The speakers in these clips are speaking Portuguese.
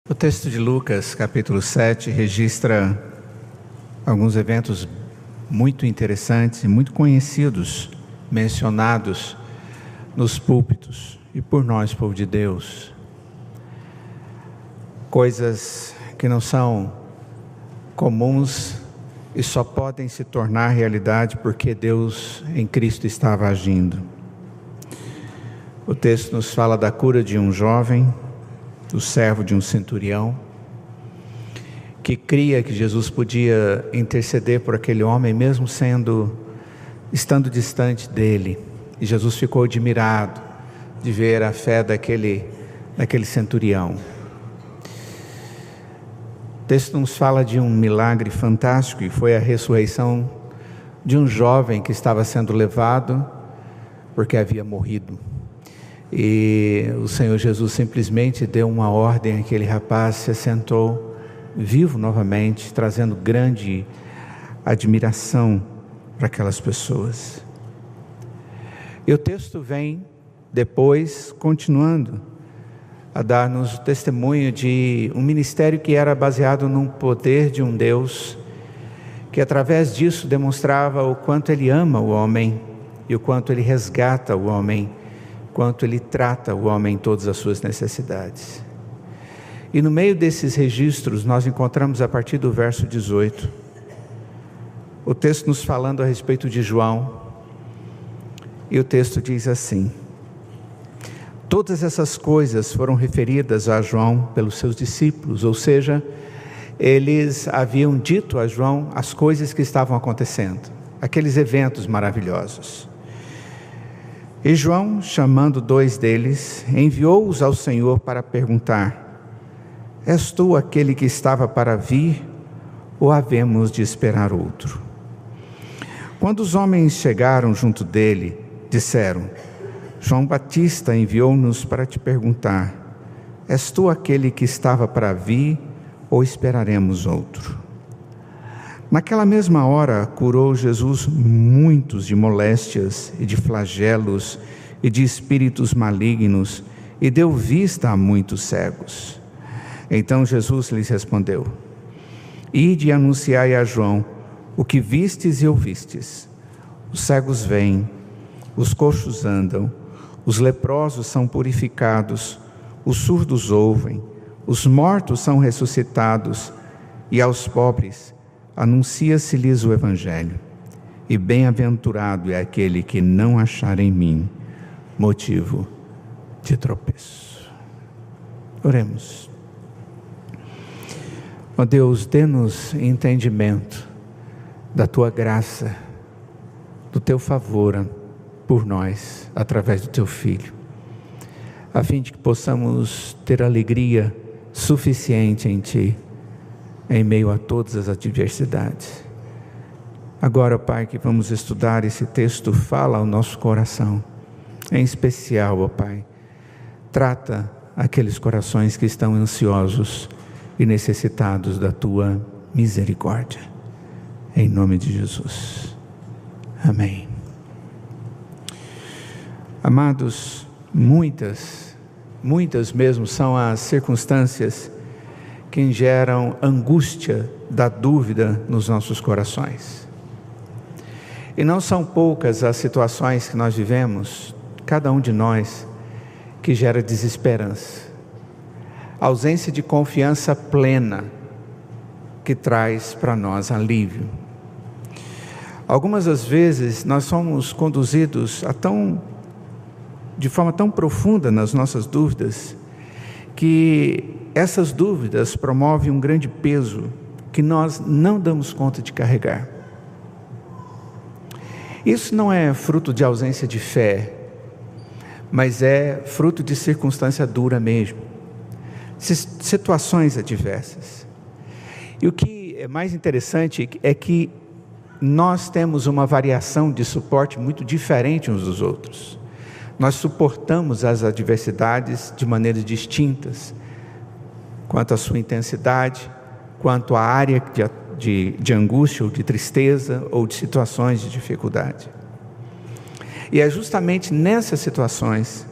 O texto de Lucas, capítulo 7, registra alguns eventos muito interessantes e muito conhecidos, mencionados nos púlpitos e por nós, povo de Deus. Coisas que não são comuns e só podem se tornar realidade porque Deus em Cristo estava agindo. O texto nos fala da cura de um jovem, do servo de um centurião, que cria que Jesus podia interceder por aquele homem, mesmo estando distante dele. E Jesus ficou admirado de ver a fé daquele centurião. O texto nos fala de um milagre fantástico, e foi a ressurreição de um jovem que estava sendo levado porque havia morrido. E o Senhor Jesus simplesmente deu uma ordem, aquele rapaz se assentou vivo novamente, trazendo grande admiração para aquelas pessoas. E o texto vem depois, continuando a dar-nos o testemunho de um ministério que era baseado num poder de um Deus, que através disso demonstrava o quanto Ele ama o homem e o quanto Ele resgata o homem, quanto Ele trata o homem em todas as suas necessidades. E no meio desses registros nós encontramos a partir do verso 18, o texto nos falando a respeito de João, e o texto diz assim: todas essas coisas foram referidas a João pelos seus discípulos, ou seja, eles haviam dito a João as coisas que estavam acontecendo, aqueles eventos maravilhosos. E João, chamando 2 deles, enviou-os ao Senhor para perguntar: és tu aquele que estava para vir, ou havemos de esperar outro? Quando os homens chegaram junto dele, disseram: João Batista enviou-nos para te perguntar: és tu aquele que estava para vir, ou esperaremos outro? Naquela mesma hora curou Jesus muitos de moléstias e de flagelos e de espíritos malignos, e deu vista a muitos cegos. Então Jesus lhes respondeu: ide e anunciai a João o que vistes e ouvistes: os cegos veem, os coxos andam, os leprosos são purificados, os surdos ouvem, os mortos são ressuscitados, e aos pobres anuncia-se-lhes o Evangelho. E bem-aventurado é aquele que não achar em mim motivo de tropeço. Oremos. Ó Deus, dê-nos entendimento da Tua graça, do Teu favor por nós, através do Teu Filho, a fim de que possamos ter alegria suficiente em Ti, em meio a todas as adversidades. Agora, Pai, que vamos estudar esse texto, fala ao nosso coração, em especial, ó Pai, trata aqueles corações que estão ansiosos e necessitados da Tua misericórdia, em nome de Jesus, amém. Amados, muitas mesmo são as circunstâncias que geram angústia da dúvida nos nossos corações. E não são poucas as situações que nós vivemos, cada um de nós, que gera desesperança, ausência de confiança plena, que traz para nós alívio. Algumas das vezes nós somos conduzidos de forma tão profunda nas nossas dúvidas, que essas dúvidas promovem um grande peso que nós não damos conta de carregar. Isso não é fruto de ausência de fé, mas é fruto de circunstância dura mesmo, situações adversas. E o que é mais interessante é que nós temos uma variação de suporte muito diferente uns dos outros. Nós suportamos as adversidades de maneiras distintas, quanto à sua intensidade, quanto à área de angústia ou de tristeza ou de situações de dificuldade. E é justamente nessas situações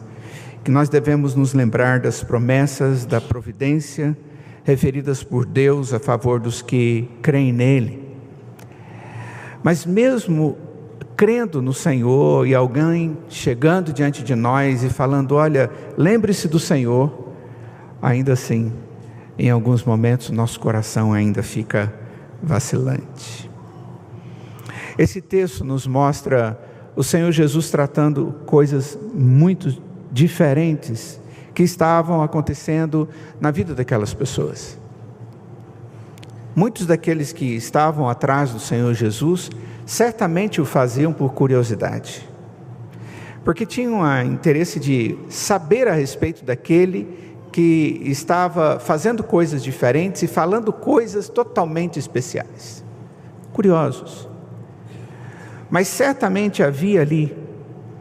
que nós devemos nos lembrar das promessas da providência referidas por Deus a favor dos que creem nele. Mas mesmo crendo no Senhor e alguém chegando diante de nós e falando: olha, lembre-se do Senhor, ainda assim, em alguns momentos, nosso coração ainda fica vacilante. Esse texto nos mostra o Senhor Jesus tratando coisas muito diferentes que estavam acontecendo na vida daquelas pessoas. Muitos daqueles que estavam atrás do Senhor Jesus certamente o faziam por curiosidade, porque tinham o interesse de saber a respeito daquele que estava fazendo coisas diferentes e falando coisas totalmente especiais. Curiosos. Mas certamente havia ali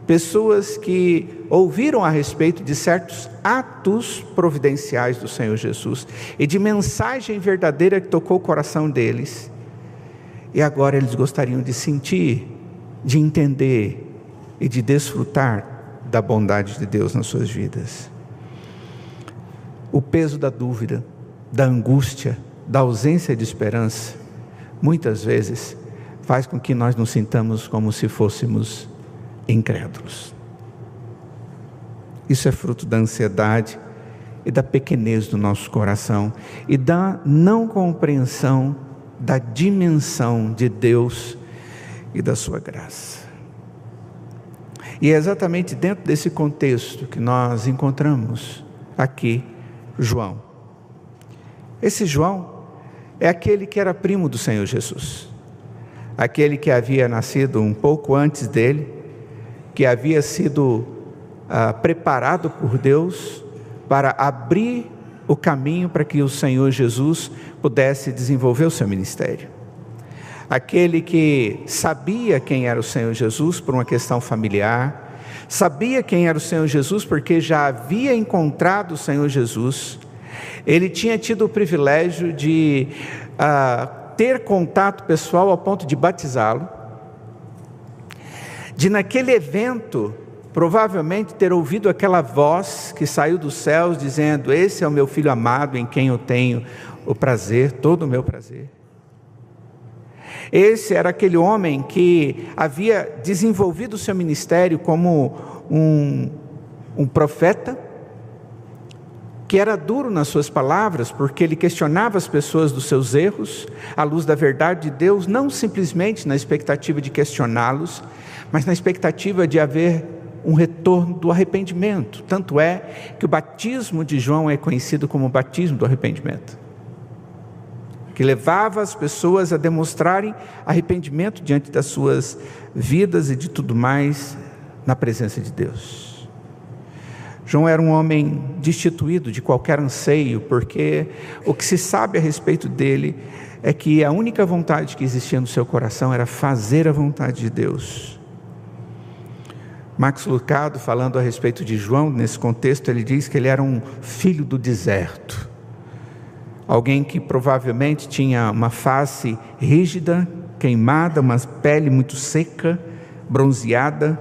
pessoas que ouviram a respeito de certos atos providenciais do Senhor Jesus e de mensagem verdadeira que tocou o coração deles. E agora eles gostariam de sentir, de entender e de desfrutar da bondade de Deus nas suas vidas. O peso da dúvida, da angústia, da ausência de esperança, muitas vezes faz com que nós nos sintamos como se fôssemos incrédulos. Isso é fruto da ansiedade e da pequenez do nosso coração e da não compreensão da dimensão de Deus e da sua graça. E é exatamente dentro desse contexto que nós encontramos aqui João. Esse João é aquele que era primo do Senhor Jesus, aquele que havia nascido um pouco antes dele, que havia sido preparado por Deus para abrir o caminho para que o Senhor Jesus pudesse desenvolver o seu ministério. Aquele que sabia quem era o Senhor Jesus por uma questão familiar, sabia quem era o Senhor Jesus porque já havia encontrado o Senhor Jesus. Ele tinha tido o privilégio de ter contato pessoal ao ponto de batizá-lo, de naquele evento provavelmente ter ouvido aquela voz que saiu dos céus dizendo: esse é o meu filho amado em quem eu tenho o prazer, todo o meu prazer. Esse era aquele homem que havia desenvolvido o seu ministério como um profeta, que era duro nas suas palavras, porque ele questionava as pessoas dos seus erros, à luz da verdade de Deus, não simplesmente na expectativa de questioná-los, mas na expectativa de haver um retorno do arrependimento. Tanto é que o batismo de João é conhecido como o batismo do arrependimento, que levava as pessoas a demonstrarem arrependimento diante das suas vidas e de tudo mais na presença de Deus. João era um homem destituído de qualquer anseio, porque o que se sabe a respeito dele é que a única vontade que existia no seu coração era fazer a vontade de Deus. Max Lucado, falando a respeito de João, nesse contexto, ele diz que ele era um filho do deserto. Alguém que provavelmente tinha uma face rígida, queimada, uma pele muito seca, bronzeada,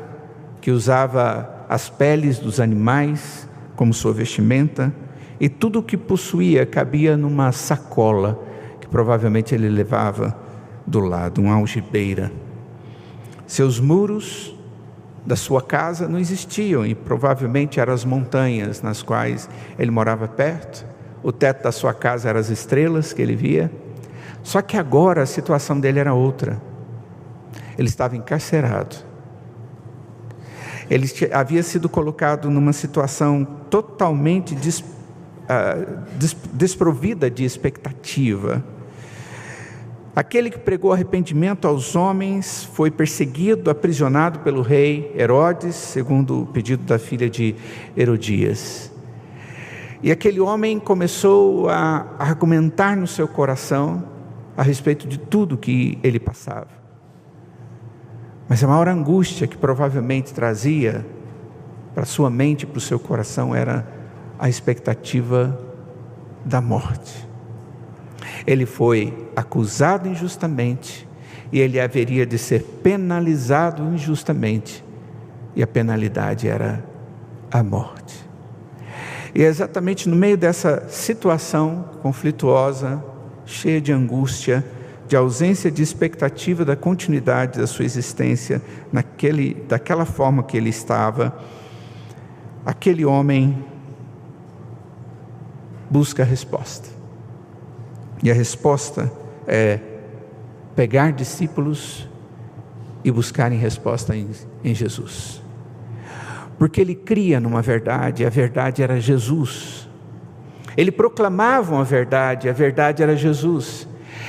que usava as peles dos animais como sua vestimenta, e tudo o que possuía cabia numa sacola, que provavelmente ele levava do lado, uma algibeira. Seus muros da sua casa não existiam, e provavelmente eram as montanhas nas quais ele morava perto. O teto da sua casa eram as estrelas que ele via. Só que agora a situação dele era outra. Ele estava encarcerado. Ele havia sido colocado numa situação totalmente desprovida de expectativa. Aquele que pregou arrependimento aos homens foi perseguido, aprisionado pelo rei Herodes, segundo o pedido da filha de Herodias. E aquele homem começou a argumentar no seu coração a respeito de tudo que ele passava. Mas a maior angústia que provavelmente trazia para a sua mente e para o seu coração era a expectativa da morte. Ele foi acusado injustamente e ele haveria de ser penalizado injustamente, e a penalidade era a morte. E é exatamente no meio dessa situação conflituosa, cheia de angústia, de ausência de expectativa da continuidade da sua existência, daquela forma que ele estava, aquele homem busca a resposta. E a resposta é pegar discípulos e buscarem resposta em Jesus. Porque ele cria numa verdade, e a verdade era Jesus. Ele proclamava uma verdade, a verdade era Jesus.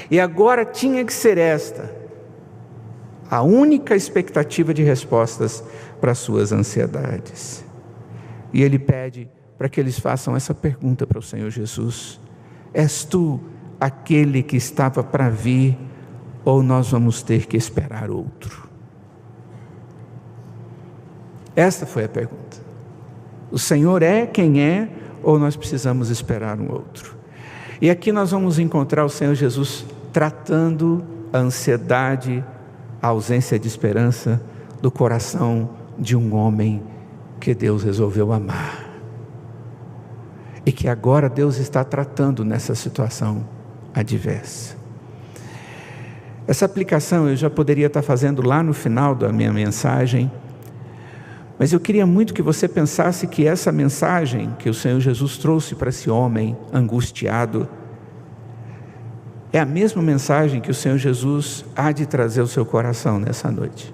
E agora tinha que ser esta a única expectativa de respostas para as suas ansiedades. E ele pede para que eles façam essa pergunta para o Senhor Jesus: és tu aquele que estava para vir, ou nós vamos ter que esperar outro? Esta foi a pergunta. O Senhor é quem é, ou nós precisamos esperar um outro? E aqui nós vamos encontrar o Senhor Jesus tratando a ansiedade, a ausência de esperança do coração de um homem que Deus resolveu amar. E que agora Deus está tratando nessa situação adversa. Essa aplicação eu já poderia estar fazendo lá no final da minha mensagem, mas eu queria muito que você pensasse que essa mensagem que o Senhor Jesus trouxe para esse homem angustiado é a mesma mensagem que o Senhor Jesus há de trazer ao seu coração nessa noite.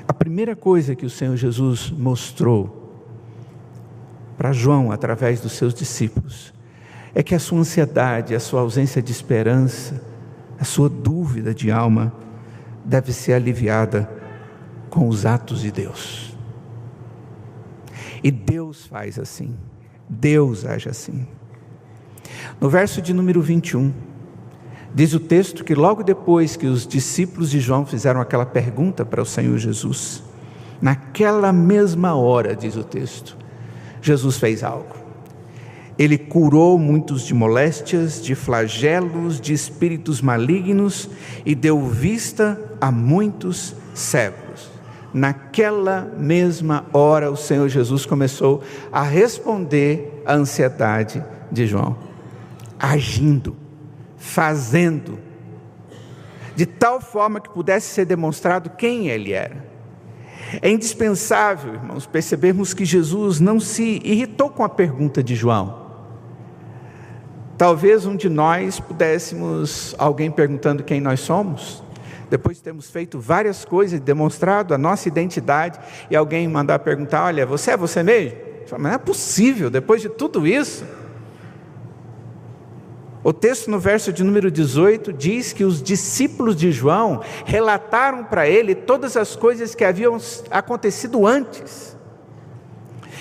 A primeira coisa que o Senhor Jesus mostrou para João através dos seus discípulos é que a sua ansiedade, a sua ausência de esperança, a sua dúvida de alma deve ser aliviada com os atos de Deus. E Deus faz assim, Deus age assim. No verso de número 21, diz o texto que logo depois que os discípulos de João fizeram aquela pergunta para o Senhor Jesus, naquela mesma hora, diz o texto, Jesus fez algo. Ele curou muitos de moléstias, de flagelos, de espíritos malignos e deu vista a muitos cegos. Naquela mesma hora o Senhor Jesus começou a responder à ansiedade de João, agindo, fazendo, de tal forma que pudesse ser demonstrado quem ele era. É indispensável, irmãos, percebermos que Jesus não se irritou com a pergunta de João. Talvez um de nós pudéssemos, alguém perguntando quem nós somos, depois de termos feito várias coisas, demonstrado a nossa identidade, e alguém mandar perguntar: olha, você é você mesmo? Mas não é possível, depois de tudo isso. O texto no verso de número 18 diz que os discípulos de João relataram para ele todas as coisas que haviam acontecido antes.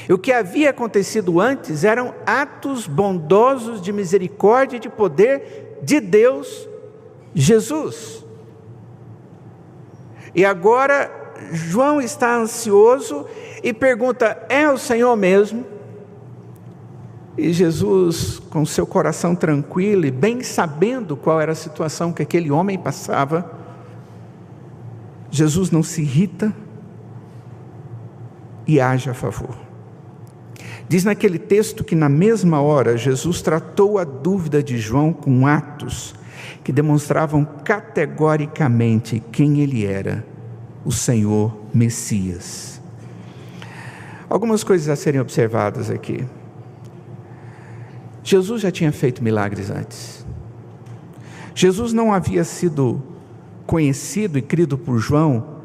E o que havia acontecido antes eram atos bondosos de misericórdia e de poder de Deus, Jesus. E agora João está ansioso e pergunta: é o Senhor mesmo? E Jesus, com seu coração tranquilo e bem sabendo qual era a situação que aquele homem passava, Jesus não se irrita e age a favor. Diz naquele texto que na mesma hora Jesus tratou a dúvida de João com atos que demonstravam categoricamente quem ele era, o Senhor Messias. Algumas coisas a serem observadas aqui. Jesus já tinha feito milagres antes. Jesus não havia sido conhecido e crido por João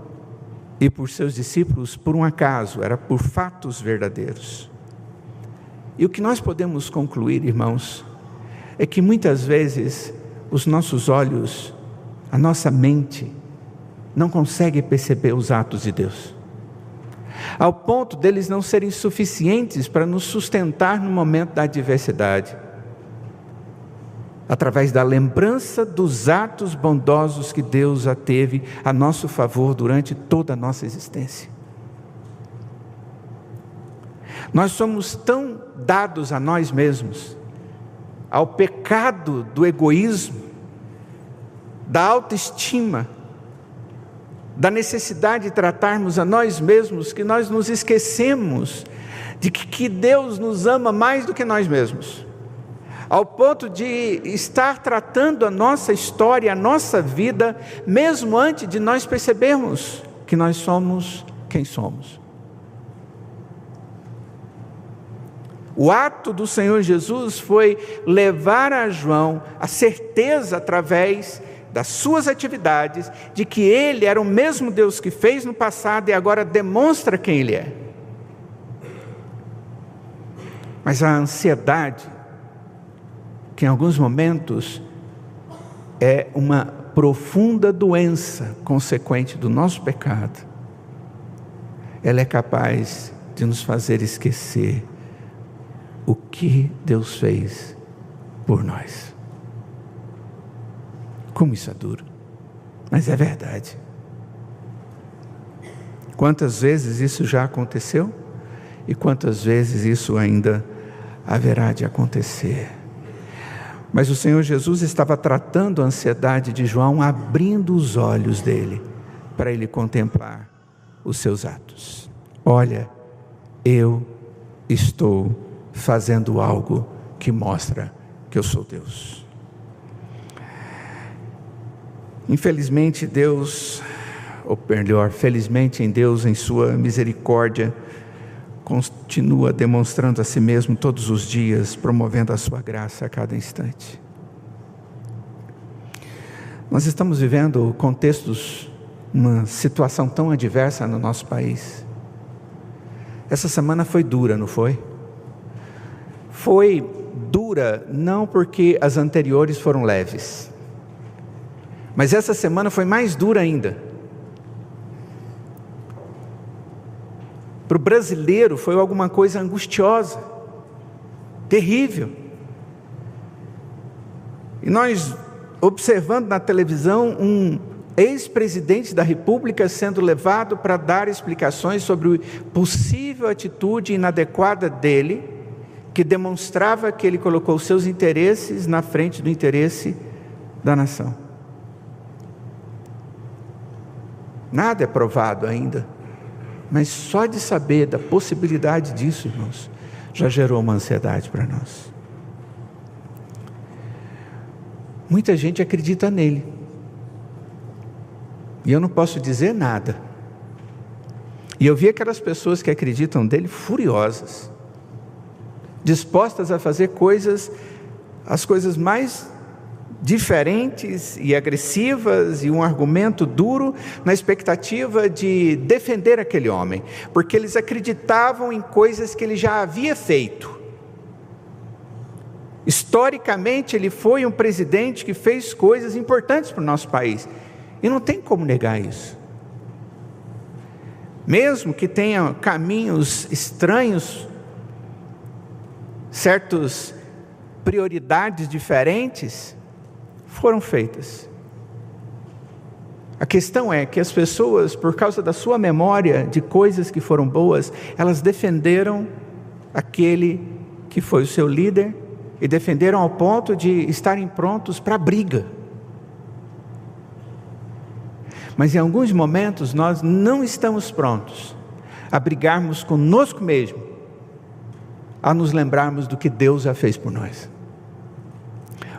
e por seus discípulos por um acaso, era por fatos verdadeiros. E o que nós podemos concluir, irmãos, é que muitas vezes os nossos olhos, a nossa mente, não conseguem perceber os atos de Deus, ao ponto deles não serem suficientes para nos sustentar no momento da adversidade, através da lembrança dos atos bondosos que Deus já teve a nosso favor durante toda a nossa existência. Nós somos tão dados a nós mesmos, ao pecado do egoísmo, da autoestima, da necessidade de tratarmos a nós mesmos, que nós nos esquecemos de que Deus nos ama mais do que nós mesmos, ao ponto de estar tratando a nossa história, a nossa vida, mesmo antes de nós percebermos que nós somos quem somos. O ato do Senhor Jesus foi levar a João a certeza, através das suas atividades, de que Ele era o mesmo Deus que fez no passado e agora demonstra quem Ele é. Mas a ansiedade, que em alguns momentos é uma profunda doença consequente do nosso pecado, ela é capaz de nos fazer esquecer o que Deus fez por nós. Como isso é duro, mas é verdade. Quantas vezes isso já aconteceu e quantas vezes isso ainda haverá de acontecer. Mas o Senhor Jesus estava tratando a ansiedade de João, abrindo os olhos dele para ele contemplar os seus atos. Olha, eu estou fazendo algo que mostra que eu sou Deus. Infelizmente Deus, ou melhor, felizmente em Deus, em sua misericórdia, continua demonstrando a si mesmo todos os dias, promovendo a sua graça a cada instante. Nós estamos vivendo contextos, uma situação tão adversa no nosso país. Essa semana foi dura, não foi? Foi dura não porque as anteriores foram leves, mas essa semana foi mais dura ainda. Para o brasileiro foi alguma coisa angustiosa, terrível. E nós observando na televisão um ex-presidente da República sendo levado para dar explicações sobre a possível atitude inadequada dele, que demonstrava que ele colocou seus interesses na frente do interesse da nação. Nada é provado ainda, mas só de saber da possibilidade disso, irmãos, já gerou uma ansiedade para nós. Muita gente acredita nele, e eu não posso dizer nada. E eu vi aquelas pessoas que acreditam nele furiosas, dispostas a fazer as coisas mais diferentes e agressivas, e um argumento duro, na expectativa de defender aquele homem, porque eles acreditavam em coisas que ele já havia feito. Historicamente, ele foi um presidente que fez coisas importantes para o nosso país, e não tem como negar isso. Mesmo que tenha caminhos estranhos, certas prioridades diferentes foram feitas. A questão é que as pessoas, por causa da sua memória de coisas que foram boas, elas defenderam aquele que foi o seu líder, e defenderam ao ponto de estarem prontos para a briga. Mas em alguns momentos nós não estamos prontos a brigarmos conosco mesmo, a nos lembrarmos do que Deus já fez por nós,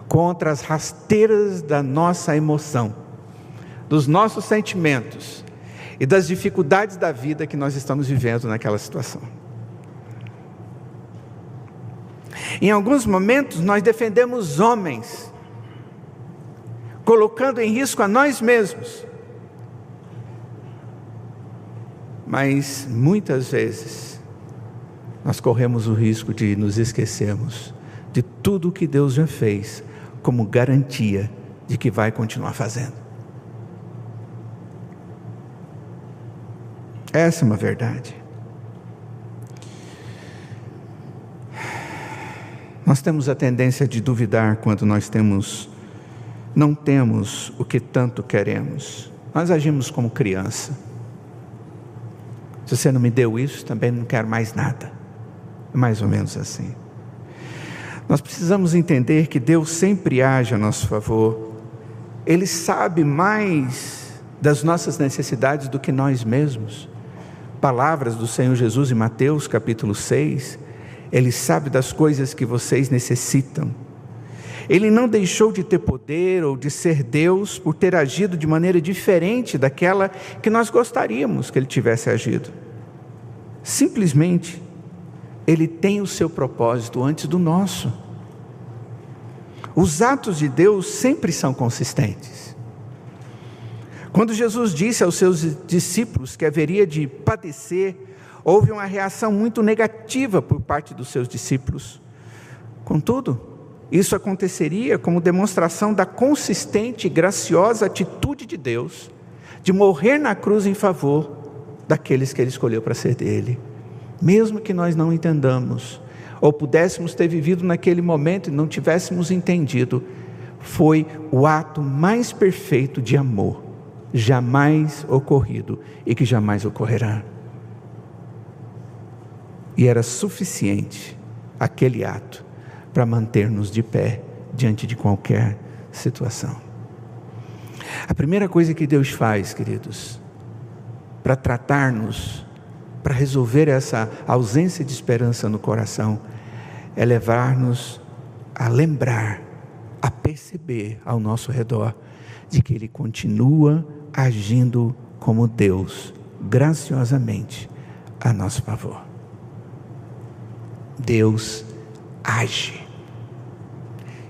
contra as rasteiras da nossa emoção, dos nossos sentimentos e das dificuldades da vida que nós estamos vivendo naquela situação. Em alguns momentos nós defendemos homens, colocando em risco a nós mesmos, mas muitas vezes nós corremos o risco de nos esquecermos de tudo o que Deus já fez, como garantia de que vai continuar fazendo. Essa é uma verdade. Nós temos a tendência de duvidar quando nós não temos o que tanto queremos. Nós agimos como criança. Se você não me deu isso, também não quero mais nada. É mais ou menos assim. Nós precisamos entender que Deus sempre age a nosso favor. Ele sabe mais das nossas necessidades do que nós mesmos. palavras do Senhor Jesus em Mateus capítulo 6, Ele sabe das coisas que vocês necessitam. Ele não deixou de ter poder ou de ser Deus por ter agido de maneira diferente daquela que nós gostaríamos que Ele tivesse agido. Simplesmente, Ele tem o seu propósito antes do nosso. Os atos de Deus sempre são consistentes. Quando Jesus disse aos seus discípulos que haveria de padecer, houve uma reação muito negativa por parte dos seus discípulos. Contudo, isso aconteceria como demonstração da consistente e graciosa atitude de Deus, de morrer na cruz em favor daqueles que Ele escolheu para ser dele. Mesmo que nós não entendamos, ou pudéssemos ter vivido naquele momento e não tivéssemos entendido, foi o ato mais perfeito de amor, jamais ocorrido e que jamais ocorrerá. E era suficiente aquele ato para manter-nos de pé diante de qualquer situação. A primeira coisa que Deus faz, queridos, para tratar-nos, para resolver essa ausência de esperança no coração, é levar-nos a lembrar, a perceber ao nosso redor, de que Ele continua agindo como Deus, graciosamente, a nosso favor. Deus age,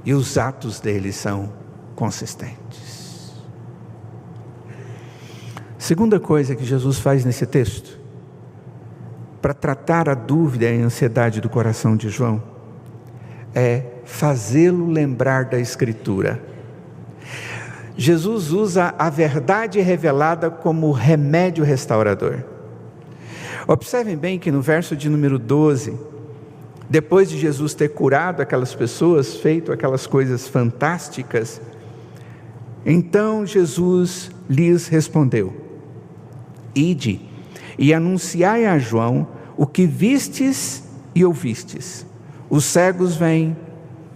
e os atos dele são consistentes. Segunda coisa que Jesus faz nesse texto, para tratar a dúvida e a ansiedade do coração de João, é fazê-lo lembrar da Escritura. Jesus usa a verdade revelada como remédio restaurador. Observem bem que no verso de número 12, depois de Jesus ter curado aquelas pessoas, feito aquelas coisas fantásticas, então Jesus lhes respondeu: ide e anunciai a João o que vistes e ouvistes. Os cegos vêm,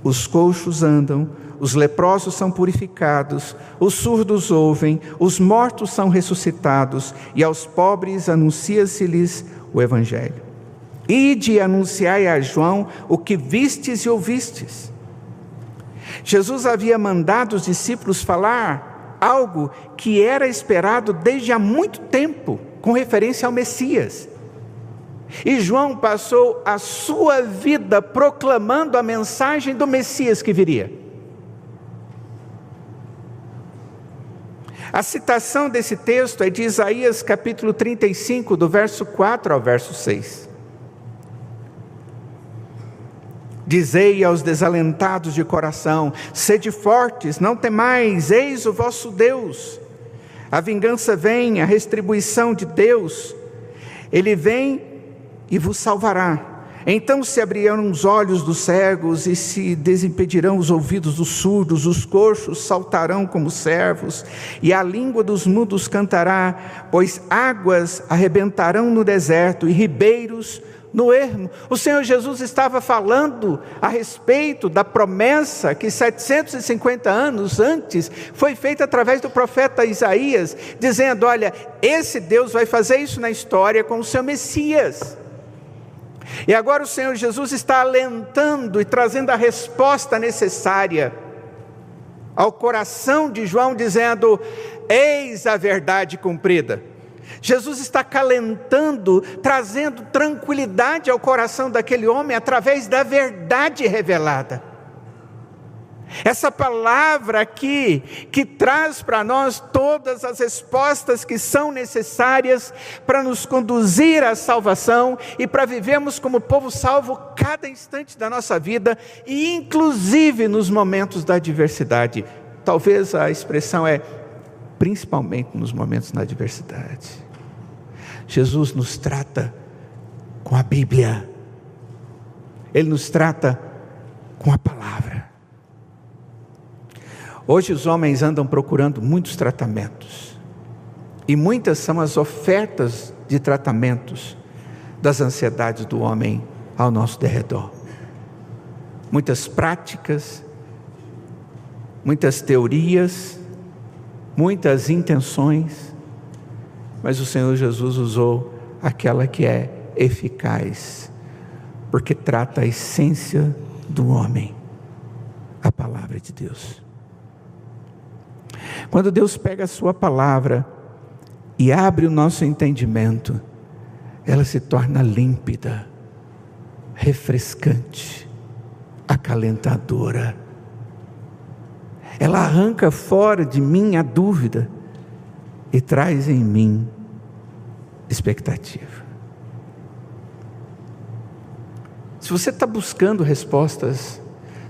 os coxos andam, os leprosos são purificados, os surdos ouvem, os mortos são ressuscitados, e aos pobres anuncia-se-lhes o Evangelho. Ide e anunciai a João o que vistes e ouvistes. Jesus havia mandado os discípulos falar algo que era esperado desde há muito tempo, com referência ao Messias. E João passou a sua vida proclamando a mensagem do Messias que viria. A citação desse texto é de Isaías capítulo 35, do verso 4 ao verso 6. Dizei aos desalentados de coração: sede fortes, não temais, eis o vosso Deus. A vingança vem, a retribuição de Deus, Ele vem e vos salvará. Então se abrirão os olhos dos cegos e se desimpedirão os ouvidos dos surdos, os coxos saltarão como servos, e a língua dos mudos cantará, pois águas arrebentarão no deserto e ribeiros no ermo. O Senhor Jesus estava falando a respeito da promessa que 750 anos antes foi feita através do profeta Isaías, dizendo: olha, esse Deus vai fazer isso na história com o seu Messias. E agora o Senhor Jesus está alentando e trazendo a resposta necessária ao coração de João, dizendo: eis a verdade cumprida. Jesus está acalentando, trazendo tranquilidade ao coração daquele homem através da verdade revelada. Essa palavra aqui, que traz para nós todas as respostas que são necessárias para nos conduzir à salvação e para vivermos como povo salvo cada instante da nossa vida, e inclusive nos momentos da adversidade. Talvez a expressão é principalmente nos momentos da adversidade. Jesus nos trata com a Bíblia, Ele nos trata com a palavra. Hoje os homens andam procurando muitos tratamentos, e muitas são as ofertas de tratamentos das ansiedades do homem ao nosso derredor. Muitas práticas, muitas teorias, muitas intenções, mas o Senhor Jesus usou aquela que é eficaz, porque trata a essência do homem, a palavra de Deus. Quando Deus pega a sua palavra e abre o nosso entendimento, ela se torna límpida, refrescante, acalentadora. Ela arranca fora de mim a dúvida e traz em mim expectativa. Se você está buscando respostas,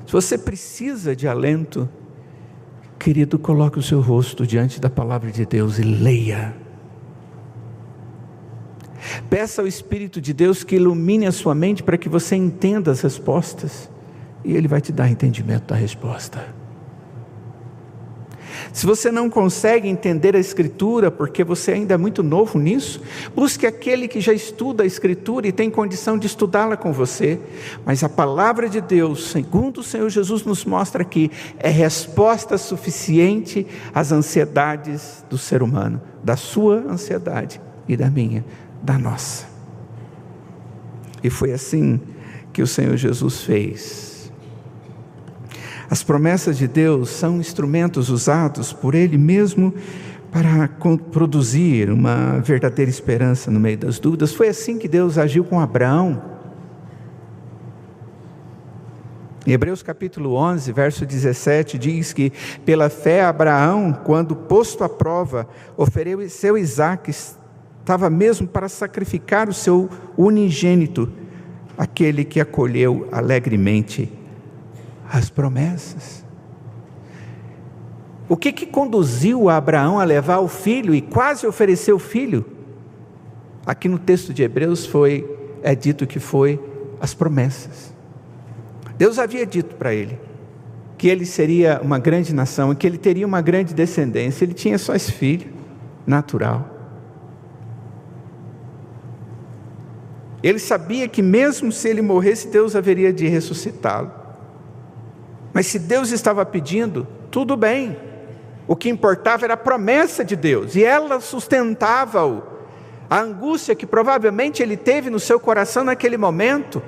se você precisa de alento, querido, coloque o seu rosto diante da palavra de Deus e leia. Peça ao Espírito de Deus que ilumine a sua mente para que você entenda as respostas, e Ele vai te dar entendimento da resposta. Se você não consegue entender a Escritura, porque você ainda é muito novo nisso, busque aquele que já estuda a Escritura e tem condição de estudá-la com você. Mas a palavra de Deus, segundo o Senhor Jesus nos mostra aqui, é resposta suficiente às ansiedades do ser humano, da sua ansiedade e da minha, da nossa. E foi assim que o Senhor Jesus fez. As promessas de Deus são instrumentos usados por Ele mesmo para produzir uma verdadeira esperança no meio das dúvidas. Foi assim que Deus agiu com Abraão. Em Hebreus capítulo 11, verso 17, diz que pela fé Abraão, quando posto à prova, ofereceu Isaque, estava mesmo para sacrificar o seu unigênito, aquele que acolheu alegremente as promessas. O que conduziu Abraão a levar o filho e quase oferecer o filho? Aqui no texto de Hebreus é dito que foi as promessas. Deus havia dito para ele que ele seria uma grande nação, que ele teria uma grande descendência. Ele tinha só esse filho natural. Ele sabia que mesmo se ele morresse, Deus haveria de ressuscitá-lo. Mas se Deus estava pedindo, tudo bem. O que importava era a promessa de Deus, e ela sustentava-o. A angústia que provavelmente ele teve no seu coração naquele momento,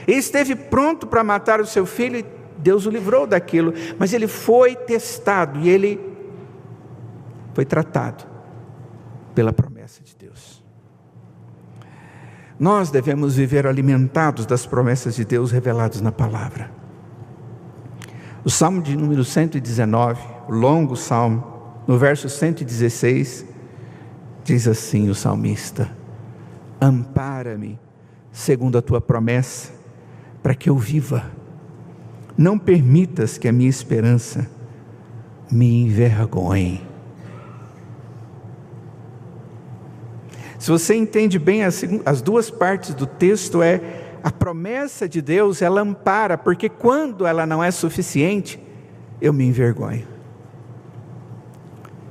ele esteve pronto para matar o seu filho, e Deus o livrou daquilo, mas ele foi testado, e ele foi tratado pela promessa de Deus. Nós devemos viver alimentados das promessas de Deus reveladas na palavra. O Salmo de número 119, o longo salmo, no verso 116, diz assim o salmista: ampara-me segundo a tua promessa, para que eu viva. Não permitas que a minha esperança me envergonhe. Se você entende bem as duas partes do texto, a promessa de Deus, ela ampara, porque quando ela não é suficiente, eu me envergonho.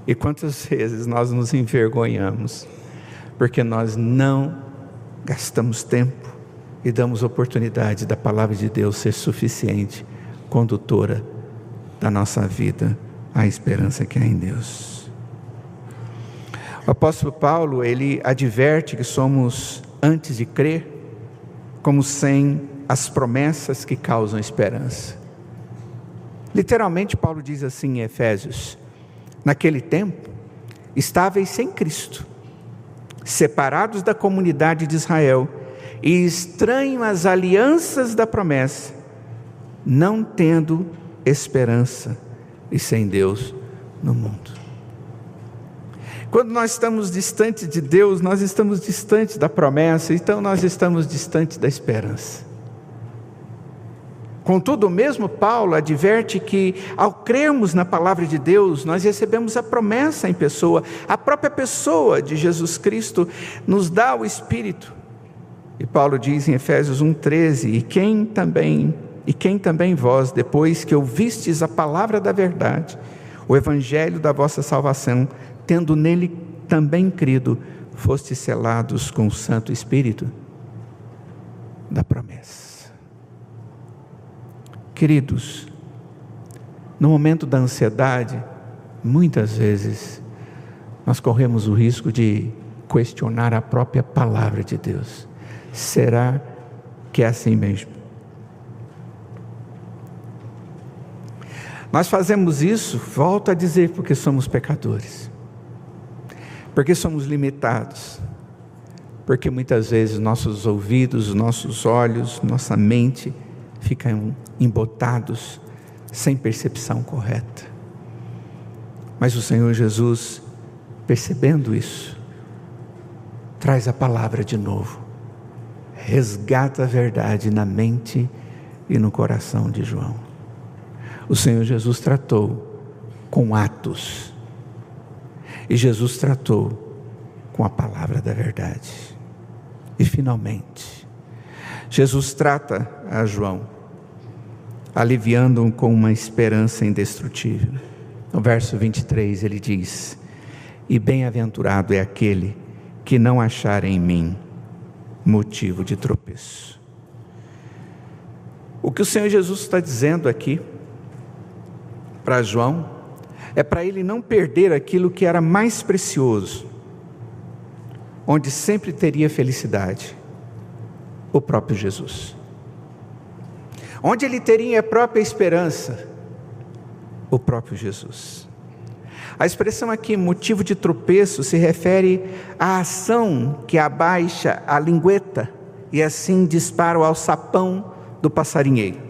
E quantas vezes nós nos envergonhamos, porque nós não gastamos tempo e damos oportunidade da palavra de Deus ser suficiente, condutora da nossa vida, à esperança que há em Deus. O apóstolo Paulo, ele adverte que somos, antes de crer, como sem as promessas que causam esperança. Literalmente, Paulo diz assim em Efésios: naquele tempo, estáveis sem Cristo, separados da comunidade de Israel, e estranhos às alianças da promessa, não tendo esperança e sem Deus no mundo. Quando nós estamos distantes de Deus, nós estamos distantes da promessa, então nós estamos distantes da esperança. Contudo, o mesmo Paulo adverte que ao crermos na palavra de Deus, nós recebemos a promessa em pessoa. A própria pessoa de Jesus Cristo nos dá o Espírito. E Paulo diz em Efésios 1,13: e quem também vós, depois que ouvistes a palavra da verdade, o evangelho da vossa salvação, tendo nele também crido, fostes selados com o Santo Espírito da promessa. Queridos, no momento da ansiedade, muitas vezes nós corremos o risco de questionar a própria palavra de Deus. Será que é assim mesmo? Nós fazemos isso, volto a dizer, porque somos pecadores, porque somos limitados, porque muitas vezes nossos ouvidos, nossos olhos, nossa mente ficam embotados, sem percepção correta. Mas o Senhor Jesus, percebendo isso, traz a palavra de novo, resgata a verdade na mente e no coração de João. O Senhor Jesus tratou com atos, e Jesus tratou com a palavra da verdade. E finalmente, Jesus trata a João, aliviando-o com uma esperança indestrutível. No verso 23 ele diz: e bem-aventurado é aquele que não achar em mim motivo de tropeço. O que o Senhor Jesus está dizendo aqui para João é para ele não perder aquilo que era mais precioso, onde sempre teria felicidade: o próprio Jesus. Onde ele teria a própria esperança: o próprio Jesus. A expressão aqui, motivo de tropeço, se refere à ação que abaixa a lingueta e assim dispara o alçapão do passarinheiro.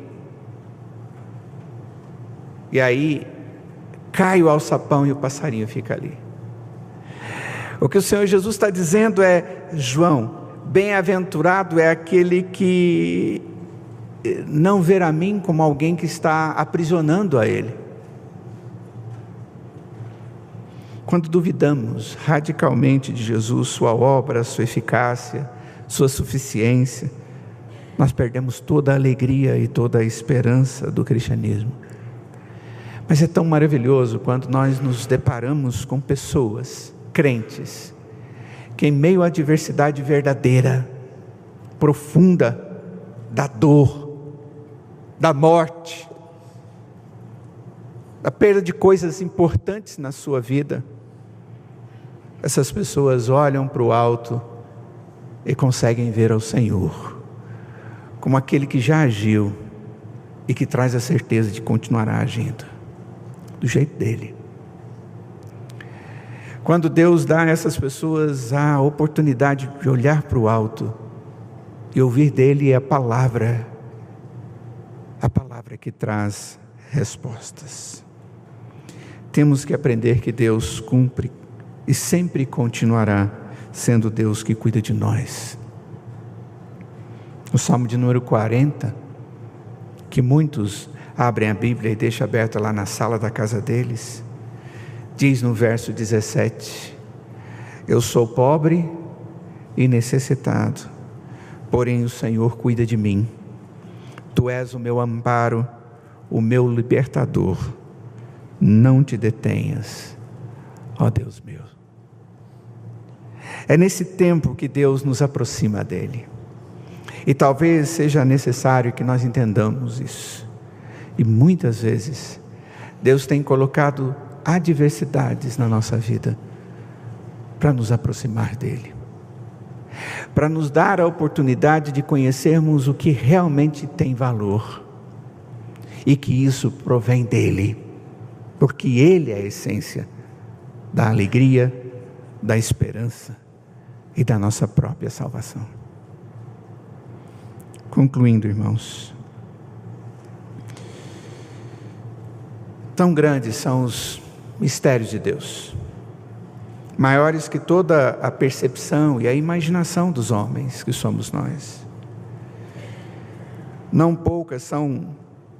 E aí cai o alçapão e o passarinho fica ali. O que o Senhor Jesus está dizendo é: João, bem-aventurado é aquele que não ver a mim como alguém que está aprisionando a ele. Quando duvidamos radicalmente de Jesus, sua obra, sua eficácia, sua suficiência, nós perdemos toda a alegria e toda a esperança do cristianismo. Mas é tão maravilhoso quando nós nos deparamos com pessoas, crentes, que em meio à adversidade verdadeira, profunda, da dor, da morte, da perda de coisas importantes na sua vida, essas pessoas olham para o alto e conseguem ver ao Senhor como aquele que já agiu e que traz a certeza de continuará agindo do jeito dele. Quando Deus dá a essas pessoas a oportunidade de olhar para o alto e ouvir dele a palavra que traz respostas. Temos que aprender que Deus cumpre e sempre continuará sendo Deus que cuida de nós. O Salmo de número 40, que muitos abrem a Bíblia e deixam aberta lá na sala da casa deles, diz no verso 17: eu sou pobre e necessitado, porém o Senhor cuida de mim. Tu és o meu amparo, o meu libertador. Não te detenhas, ó Deus meu. É nesse tempo que Deus nos aproxima dele. E talvez seja necessário que nós entendamos isso. E muitas vezes Deus tem colocado adversidades na nossa vida para nos aproximar dele, para nos dar a oportunidade de conhecermos o que realmente tem valor, e que isso provém dele, porque ele é a essência da alegria, da esperança e da nossa própria salvação. Concluindo, irmãos, tão grandes são os mistérios de Deus, maiores que toda a percepção e a imaginação dos homens que somos nós. Não poucas são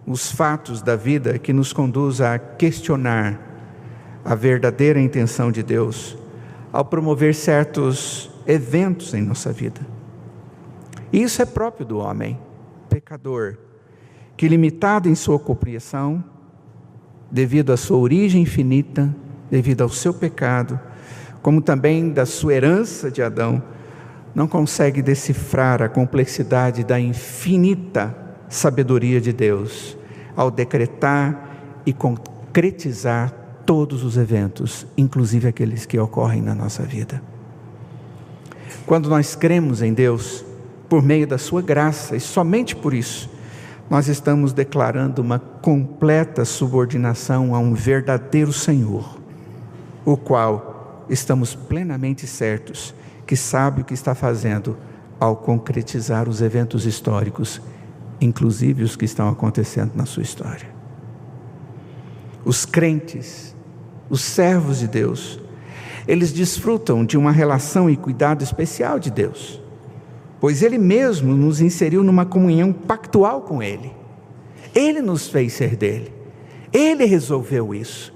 os fatos da vida que nos conduzem a questionar a verdadeira intenção de Deus ao promover certos eventos em nossa vida. E isso é próprio do homem pecador, que, limitado em sua compreensão, devido à sua origem infinita, devido ao seu pecado, como também da sua herança de Adão, não consegue decifrar a complexidade da infinita sabedoria de Deus, ao decretar e concretizar todos os eventos, inclusive aqueles que ocorrem na nossa vida. Quando nós cremos em Deus, por meio da sua graça, e somente por isso, nós estamos declarando uma completa subordinação a um verdadeiro Senhor, o qual estamos plenamente certos que sabe o que está fazendo ao concretizar os eventos históricos, inclusive os que estão acontecendo na sua história. Os crentes, os servos de Deus, eles desfrutam de uma relação e cuidado especial de Deus, pois Ele mesmo nos inseriu numa comunhão pactual com Ele. Ele nos fez ser dele, Ele resolveu isso.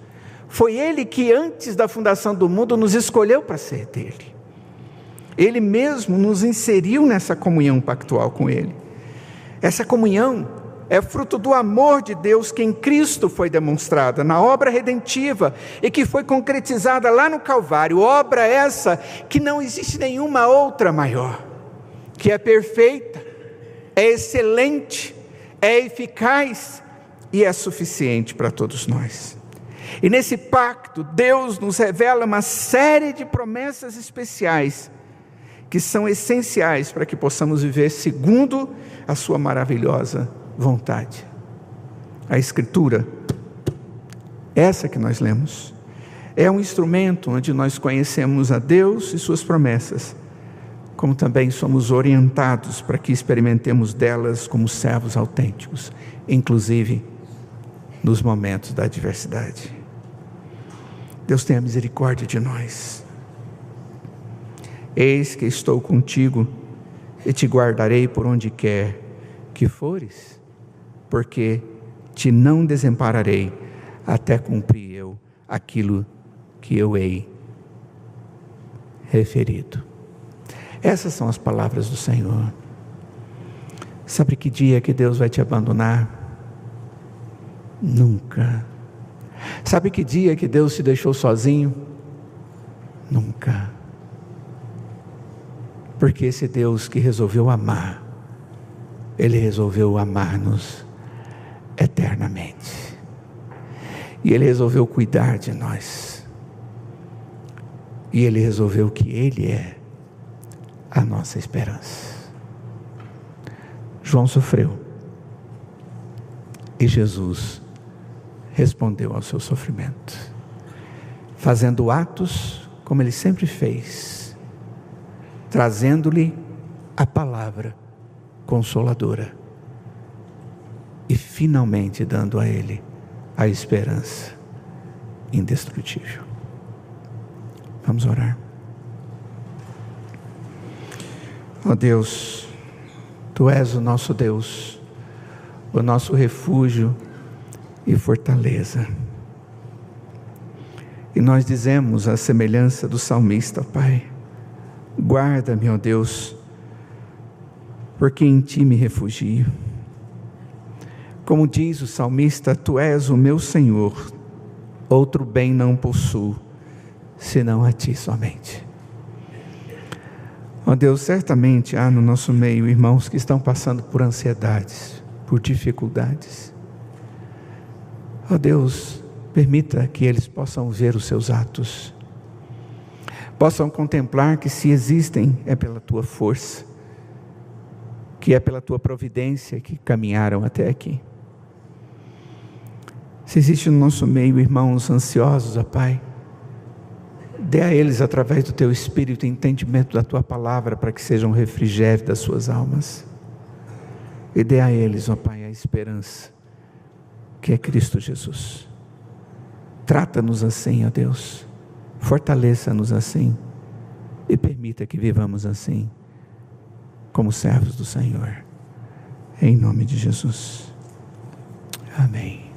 Foi Ele que antes da fundação do mundo nos escolheu para ser dele. Ele mesmo nos inseriu nessa comunhão pactual com Ele. Essa comunhão é fruto do amor de Deus que em Cristo foi demonstrada na obra redentiva e que foi concretizada lá no Calvário, obra essa que não existe nenhuma outra maior, que é perfeita, é excelente, é eficaz e é suficiente para todos nós. E nesse pacto, Deus nos revela uma série de promessas especiais que são essenciais para que possamos viver segundo a sua maravilhosa vontade. A Escritura, essa que nós lemos, é um instrumento onde nós conhecemos a Deus e suas promessas, como também somos orientados para que experimentemos delas como servos autênticos, inclusive nos momentos da adversidade. Deus tenha misericórdia de nós. Eis que estou contigo e te guardarei por onde quer que fores, porque te não desampararei até cumprir eu aquilo que eu hei referido. Essas são as palavras do Senhor. Sabe que dia que Deus vai te abandonar? Nunca. Sabe que dia que Deus te deixou sozinho? Nunca. Porque esse Deus que resolveu amar, Ele resolveu amar-nos eternamente. E Ele resolveu cuidar de nós. E Ele resolveu que Ele é a nossa esperança. João sofreu. E Jesus respondeu ao seu sofrimento, fazendo atos como Ele sempre fez, trazendo-lhe a palavra consoladora e finalmente dando a ele a esperança indestrutível. Vamos orar. Ó Deus, Tu és o nosso Deus, o nosso refúgio e fortaleza. E nós dizemos a semelhança do salmista, Pai, guarda-me, ó Deus, porque em Ti me refugio. Como diz o salmista, Tu és o meu Senhor, outro bem não possuo, senão a Ti somente. Ó Deus, certamente há no nosso meio irmãos que estão passando por ansiedades, por dificuldades. Ó Deus, permita que eles possam ver os Seus atos, possam contemplar que se existem é pela Tua força, que é pela Tua providência que caminharam até aqui. Se existe no nosso meio irmãos ansiosos, ó Pai, dê a eles através do Teu Espírito entendimento da Tua palavra para que sejam refrigério das suas almas. E dê a eles, ó Pai, a esperança que é Cristo Jesus. Trata-nos assim, ó Deus, fortaleça-nos assim e permita que vivamos assim, como servos do Senhor, em nome de Jesus. Amém.